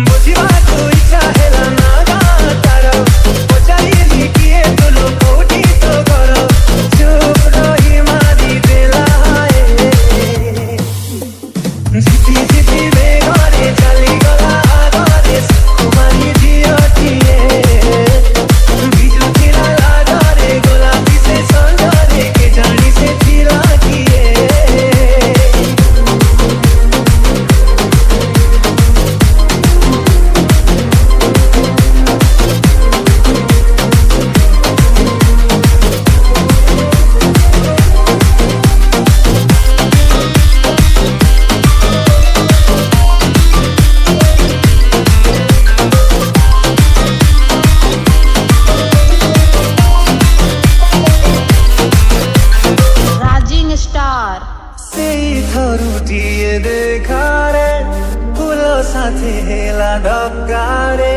ବୁଝିବା ତୁ ଇଚ୍ଛା ହେଲା ନା ଗାଁ ତାର ପଚାରିଲି କିଏ ତୁ ଲୋ କୋଉଠି ତୋ ଘର ଚୁପ୍ ରହି ମାରି ଦେଲା ଝିପି ଝିପି ବେଗରେ ଚାଲିଗଲା ଆଗରେ କୁମାରୀ ଝିଅଟିଏ ବିଜୁ ଥିଲା ଲାଗରେ ଗୋଲାପୀ ସେ ସଞ୍ଜରେ କେଜାଣି ସେ ଥିଲା କିଏ राइजिंग स्टार ସେଇ ଥରୁଟିଏ ଦେଖାରେ ଫୁଲ ସାଥେ ହେଲା ଡକାରେ